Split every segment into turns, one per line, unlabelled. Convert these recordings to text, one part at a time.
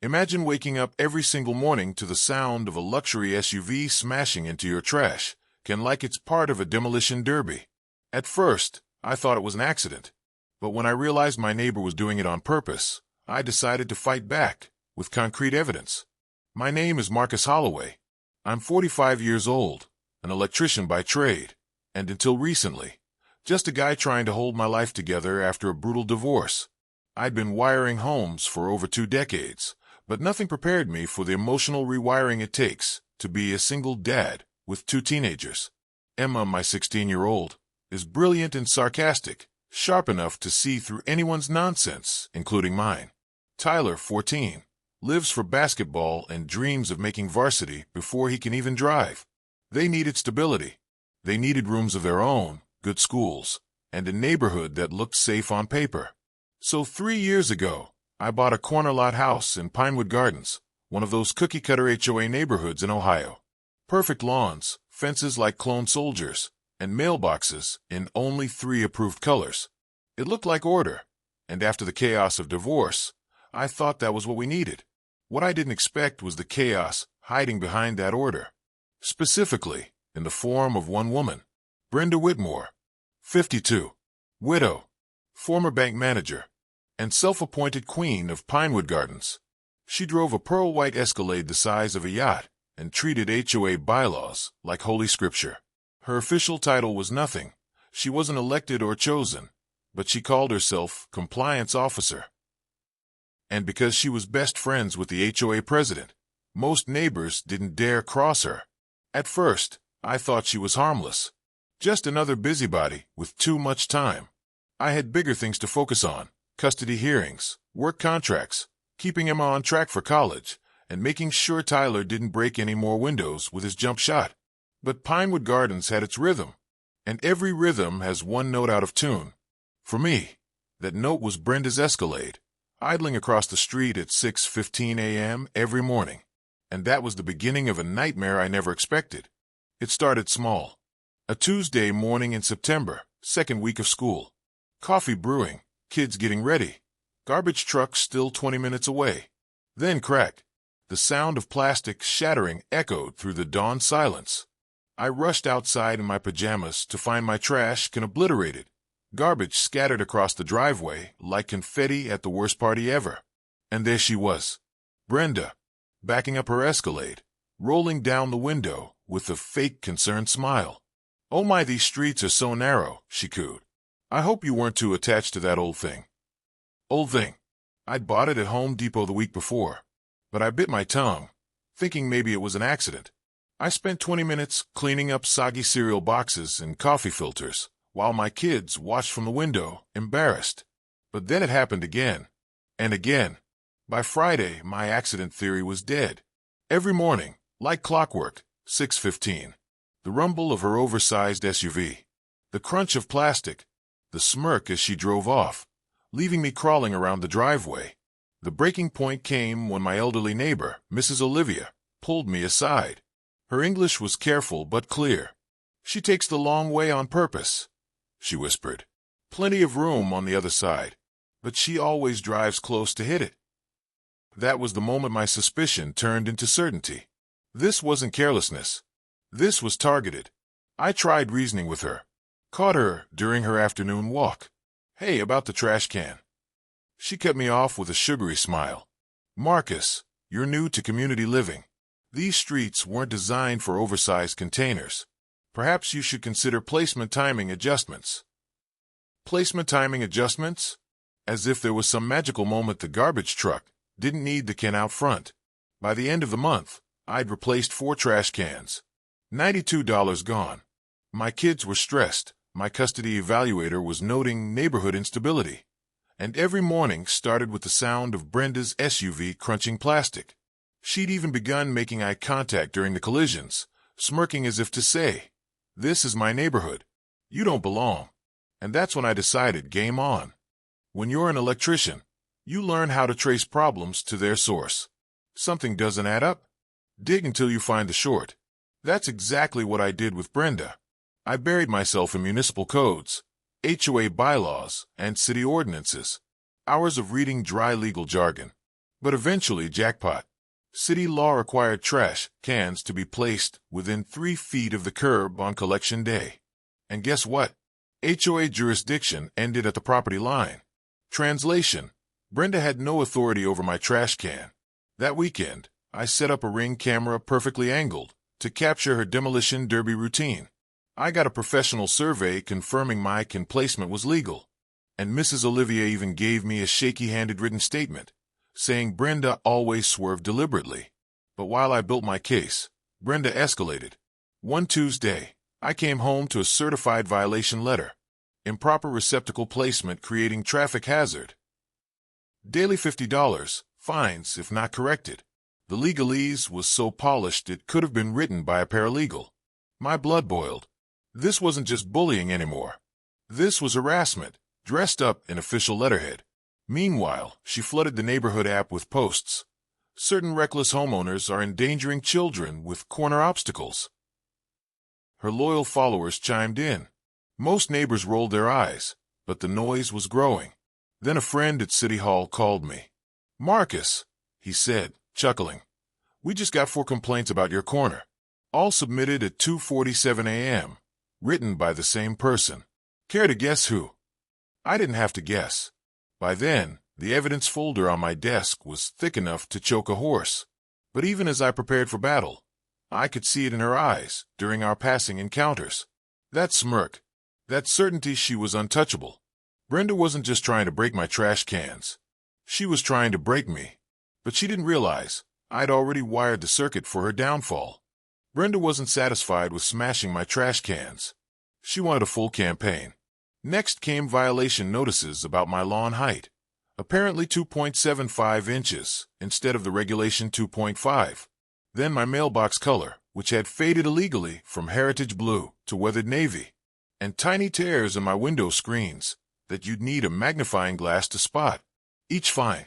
Imagine waking up every single morning to the sound of a luxury SUV smashing into your trash, like it's part of a demolition derby. At first, I thought it was an accident. But when I realized my neighbor was doing it on purpose, I decided to fight back, with concrete evidence. My name is Marcus Holloway. I'm 45 years old, an electrician by trade, and until recently, just a guy trying to hold my life together after a brutal divorce. I'd been wiring homes for over 2 decades, but nothing prepared me for the emotional rewiring it takes to be a single dad with 2 teenagers. Emma, my 16-year-old, is brilliant and sarcastic, sharp enough to see through anyone's nonsense, including mine. Tyler, 14, lives for basketball and dreams of making varsity before he can even drive. They needed stability. They needed rooms of their own, good schools, and a neighborhood that looked safe on paper. So 3 years ago, I bought a corner lot house in Pinewood Gardens, one of those cookie-cutter HOA neighborhoods in Ohio. Perfect lawns, fences like clone soldiers, and mailboxes in only 3 approved colors. It looked like order, and after the chaos of divorce, I thought that was what we needed. What I didn't expect was the chaos hiding behind that order. Specifically, in the form of one woman, Brenda Whitmore, 52, widow, former bank manager, and self-appointed queen of Pinewood Gardens. She drove a pearl-white Escalade the size of a yacht and treated HOA bylaws like holy scripture. Her official title was nothing. She wasn't elected or chosen, but she called herself compliance officer. And because she was best friends with the HOA president, most neighbors didn't dare cross her. At first, I thought she was harmless. Just another busybody with too much time. I had bigger things to focus on: custody hearings, work contracts, keeping Emma on track for college, and making sure Tyler didn't break any more windows with his jump shot. But Pinewood Gardens had its rhythm, and every rhythm has one note out of tune. For me, that note was Brenda's Escalade, idling across the street at 6:15 a.m. every morning. And that was the beginning of a nightmare I never expected. It started small. A Tuesday morning in September, second week of school. Coffee brewing, kids getting ready. Garbage truck still 20 minutes away. Then crack. The sound of plastic shattering echoed through the dawn silence. I rushed outside in my pajamas to find my trash can obliterated. Garbage scattered across the driveway like confetti at the worst party ever. And there she was, Brenda, backing up her Escalade, rolling down the window with a fake concerned smile. "Oh my, these streets are so narrow," she cooed. "I hope you weren't too attached to that old thing." Old thing. I'd bought it at Home Depot the week before, but I bit my tongue, thinking maybe it was an accident. I spent 20 minutes cleaning up soggy cereal boxes and coffee filters, while my kids watched from the window, embarrassed. But then it happened again, and again. By Friday, my accident theory was dead. Every morning, like clockwork, 6:15, the rumble of her oversized SUV, the crunch of plastic, the smirk as she drove off, leaving me crawling around the driveway. The breaking point came when my elderly neighbor, Mrs. Olivia, pulled me aside. Her English was careful but clear. "She takes the long way on purpose," she whispered. "Plenty of room on the other side, but she always drives close to hit it." That was the moment my suspicion turned into certainty. This wasn't carelessness. This was targeted. I tried reasoning with her. Caught her during her afternoon walk. "Hey, about the trash can." She cut me off with a sugary smile. "Marcus, you're new to community living. These streets weren't designed for oversized containers. Perhaps you should consider placement timing adjustments." Placement timing adjustments? As if there was some magical moment the garbage truck didn't need the can out front. By the end of the month, I'd replaced 4 trash cans. $92 gone. My kids were stressed. My custody evaluator was noting neighborhood instability. And every morning started with the sound of Brenda's SUV crunching plastic. She'd even begun making eye contact during the collisions, smirking as if to say, "This is my neighborhood. You don't belong." And that's when I decided game on. When you're an electrician, you learn how to trace problems to their source. Something doesn't add up? Dig until you find the short. That's exactly what I did with Brenda. I buried myself in municipal codes, HOA bylaws, and city ordinances. Hours of reading dry legal jargon. But eventually, jackpot. City law required trash cans to be placed within 3 feet of the curb on collection day. And guess what? HOA jurisdiction ended at the property line. Translation: Brenda had no authority over my trash can. That weekend, I set up a Ring camera perfectly angled to capture her demolition derby routine. I got a professional survey confirming my can placement was legal. And Mrs. Olivia even gave me a shaky-handed written statement, saying Brenda always swerved deliberately. But while I built my case, Brenda escalated. One Tuesday, I came home to a certified violation letter. Improper receptacle placement creating traffic hazard. Daily $50, fines if not corrected. The legalese was so polished it could have been written by a paralegal. My blood boiled. This wasn't just bullying anymore. This was harassment, dressed up in official letterhead. Meanwhile, she flooded the neighborhood app with posts. Certain reckless homeowners are endangering children with corner obstacles. Her loyal followers chimed in. Most neighbors rolled their eyes, but the noise was growing. Then a friend at City Hall called me. "Marcus," he said, chuckling, "we just got 4 complaints about your corner. All submitted at 2:47 a.m., written by the same person. Care to guess who?" I didn't have to guess. By then, the evidence folder on my desk was thick enough to choke a horse. But even as I prepared for battle, I could see it in her eyes during our passing encounters. That smirk, that certainty she was untouchable. Brenda wasn't just trying to break my trash cans. She was trying to break me. But she didn't realize I'd already wired the circuit for her downfall. Brenda wasn't satisfied with smashing my trash cans. She wanted a full campaign. Next came violation notices about my lawn height. Apparently 2.75 inches instead of the regulation 2.5. Then my mailbox color, which had faded illegally from heritage blue to weathered navy. And tiny tears in my window screens that you'd need a magnifying glass to spot. Each fine,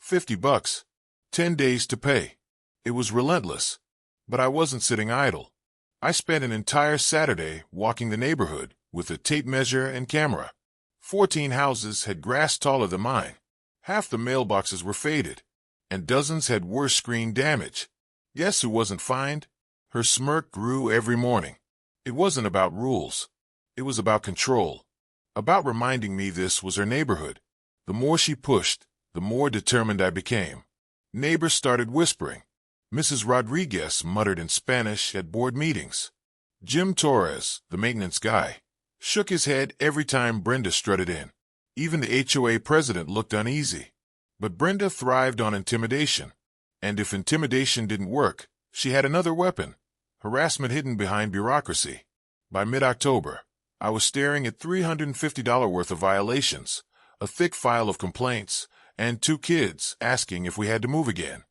$50, 10 days to pay. It was relentless. But I wasn't sitting idle. I spent an entire Saturday walking the neighborhood with a tape measure and camera. 14 houses had grass taller than mine. Half the mailboxes were faded, and dozens had worse screen damage. Guess who wasn't fined? Her smirk grew every morning. It wasn't about rules. It was about control. About reminding me this was her neighborhood. The more she pushed, the more determined I became. Neighbors started whispering. Mrs. Rodriguez muttered in Spanish at board meetings. Jim Torres, the maintenance guy, shook his head every time Brenda strutted in. Even the HOA president looked uneasy. But Brenda thrived on intimidation. And if intimidation didn't work, she had another weapon: harassment hidden behind bureaucracy. By mid-October, I was staring at $350 worth of violations, a thick file of complaints, and 2 kids asking if we had to move again.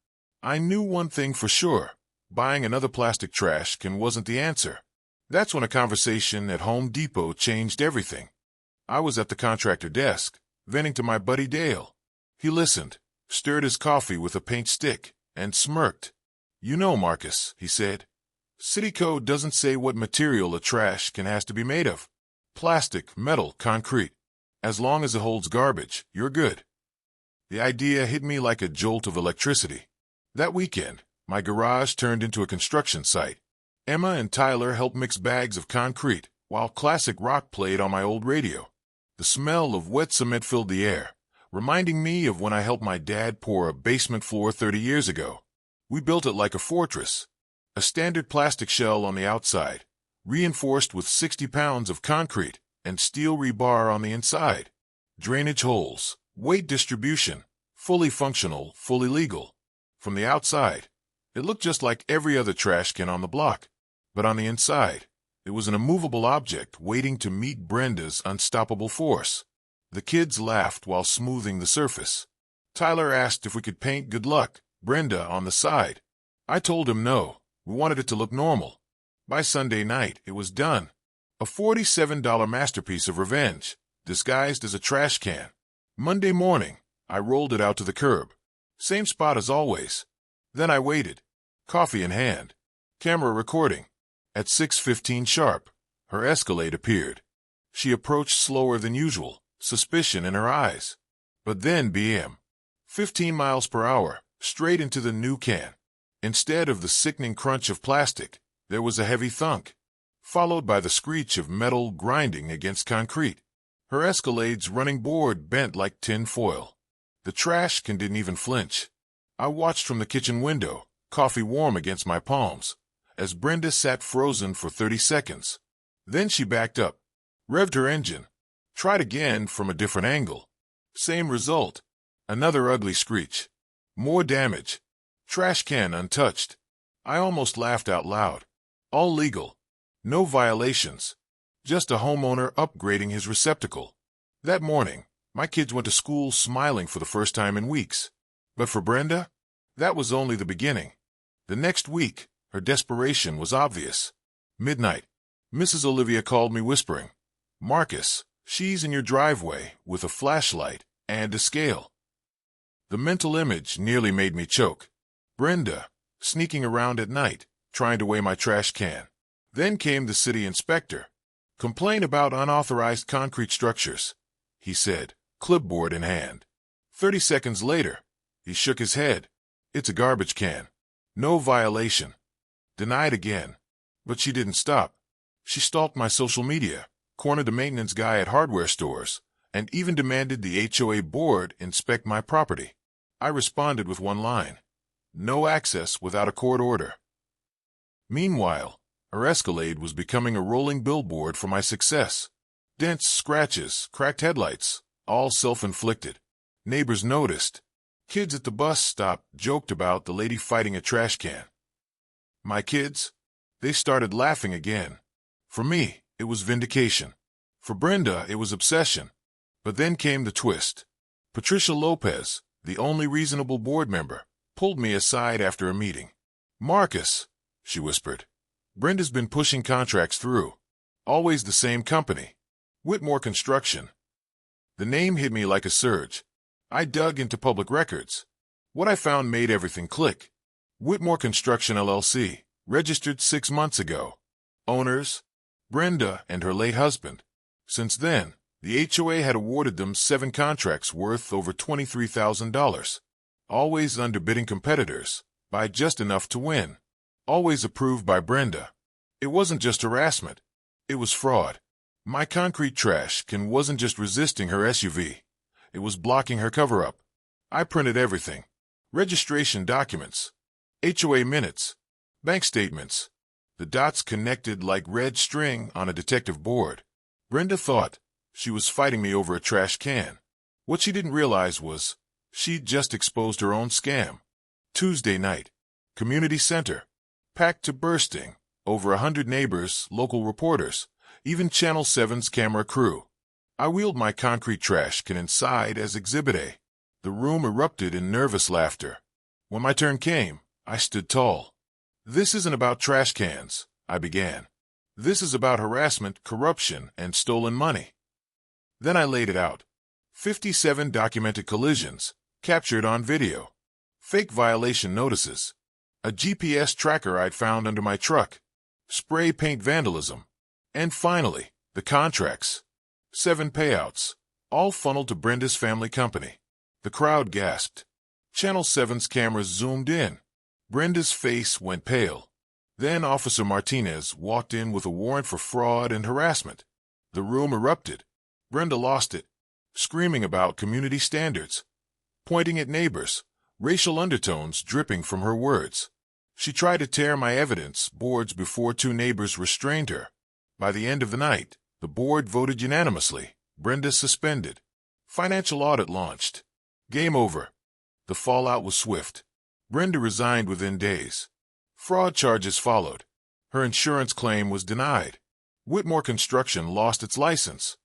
I knew one thing for sure: buying another plastic trash can wasn't the answer. That's when a conversation at Home Depot changed everything. I was at the contractor desk, venting to my buddy Dale. He listened, stirred his coffee with a paint stick, and smirked. "You know, Marcus," he said, "City Code doesn't say what material a trash can has to be made of. Plastic, metal, concrete. As long as it holds garbage, you're good." The idea hit me like a jolt of electricity. That weekend, my garage turned into a construction site. Emma and Tyler helped mix bags of concrete, while classic rock played on my old radio. The smell of wet cement filled the air, reminding me of when I helped my dad pour a basement floor 30 years ago. We built it like a fortress. A standard plastic shell on the outside, reinforced with 60 pounds of concrete and steel rebar on the inside. Drainage holes, weight distribution, fully functional, fully legal. From the outside, it looked just like every other trash can on the block. But on the inside, it was an immovable object waiting to meet Brenda's unstoppable force. The kids laughed while smoothing the surface. Tyler asked if we could paint "Good Luck, Brenda" on the side. I told him no, we wanted it to look normal. By Sunday night, it was done. A $47 masterpiece of revenge, disguised as a trash can. Monday morning, I rolled it out to the curb. Same spot as always. Then I waited, coffee in hand, camera recording. At 6:15 sharp, her Escalade appeared. She approached slower than usual, suspicion in her eyes. But then BM. 15 miles per hour, straight into the new can. Instead of the sickening crunch of plastic, there was a heavy thunk, followed by the screech of metal grinding against concrete. Her Escalade's running board bent like tin foil. The trash can didn't even flinch. I watched from the kitchen window, coffee warm against my palms, as Brenda sat frozen for 30 seconds. Then she backed up, revved her engine, tried again from a different angle. Same result. Another ugly screech. More damage. Trash can untouched. I almost laughed out loud. All legal. No violations. Just a homeowner upgrading his receptacle. That morning, my kids went to school smiling for the first time in weeks. But for Brenda, that was only the beginning. The next week, her desperation was obvious. Midnight. Mrs. Olivia called me whispering, "Marcus, she's in your driveway with a flashlight and a scale." The mental image nearly made me choke. Brenda, sneaking around at night, trying to weigh my trash can. Then came the city inspector. "Complain about unauthorized concrete structures," he said, clipboard in hand. 30 seconds later, he shook his head. "It's a garbage can. No violation." Denied again. But she didn't stop. She stalked my social media, cornered the maintenance guy at hardware stores, and even demanded the HOA board inspect my property. I responded with one line: "No access without a court order." Meanwhile, her Escalade was becoming a rolling billboard for my success. Dents, scratches, cracked headlights, all self-inflicted. Neighbors noticed. Kids at the bus stop joked about the lady fighting a trash can. My kids, they started laughing again. For me, it was vindication. For Brenda, it was obsession. But then came the twist. Patricia Lopez, the only reasonable board member, pulled me aside after a meeting. "Marcus," she whispered, "Brenda's been pushing contracts through. Always the same company. Whitmore Construction." The name hit me like a surge. I dug into public records. What I found made everything click. Whitmore Construction LLC, registered 6 months ago. Owners: Brenda and her late husband. Since then, the HOA had awarded them 7 contracts worth over $23,000. Always underbidding competitors, by just enough to win. Always approved by Brenda. It wasn't just harassment. It was fraud. My concrete trash can wasn't just resisting her SUV. It was blocking her cover-up. I printed everything. Registration documents. HOA minutes. Bank statements. The dots connected like red string on a detective board. Brenda thought she was fighting me over a trash can. What she didn't realize was she'd just exposed her own scam. Tuesday night. Community center. Packed to bursting. Over 100 neighbors, local reporters, even Channel 7's camera crew. I wheeled my concrete trash can inside as Exhibit A. The room erupted in nervous laughter. When my turn came, I stood tall. "This isn't about trash cans," I began. "This is about harassment, corruption, and stolen money." Then I laid it out. 57 documented collisions, captured on video. Fake violation notices. A GPS tracker I'd found under my truck. Spray paint vandalism. And finally, the contracts. 7 payouts, all funneled to Brenda's family company. The crowd gasped. Channel 7's cameras zoomed in. Brenda's face went pale. Then Officer Martinez walked in with a warrant for fraud and harassment. The room erupted. Brenda lost it, screaming about community standards, pointing at neighbors, racial undertones dripping from her words. She tried to tear my evidence boards before 2 neighbors restrained her. By the end of the night, the board voted unanimously. Brenda suspended. Financial audit launched. Game over. The fallout was swift. Brenda resigned within days. Fraud charges followed. Her insurance claim was denied. Whitmore Construction lost its license.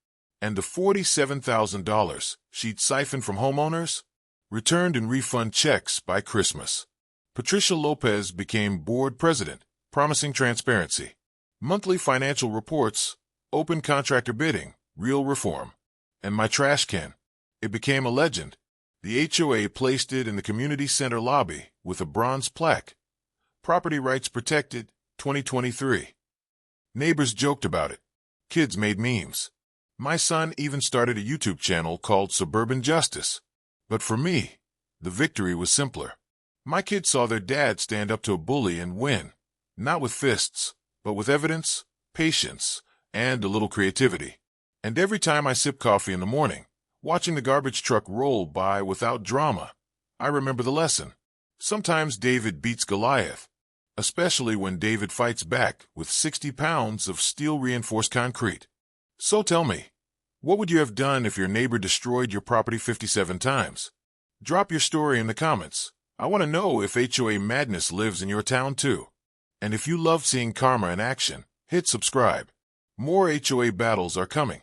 And the $47,000 she'd siphoned from homeowners returned in refund checks by Christmas. Patricia Lopez became board president, promising transparency. Monthly financial reports, open contractor bidding, real reform. And my trash can. It became a legend. The HOA placed it in the community center lobby with a bronze plaque. Property rights protected, 2023. Neighbors joked about it. Kids made memes. My son even started a YouTube channel called Suburban Justice. But for me, the victory was simpler. My kids saw their dad stand up to a bully and win, not with fists, but with evidence, patience, and a little creativity. And every time I sip coffee in the morning, watching the garbage truck roll by without drama, I remember the lesson. Sometimes David beats Goliath, especially when David fights back with 60 pounds of steel-reinforced concrete. So tell me, what would you have done if your neighbor destroyed your property 57 times? Drop your story in the comments. I want to know if HOA madness lives in your town too. And if you love seeing karma in action, hit subscribe. More HOA battles are coming.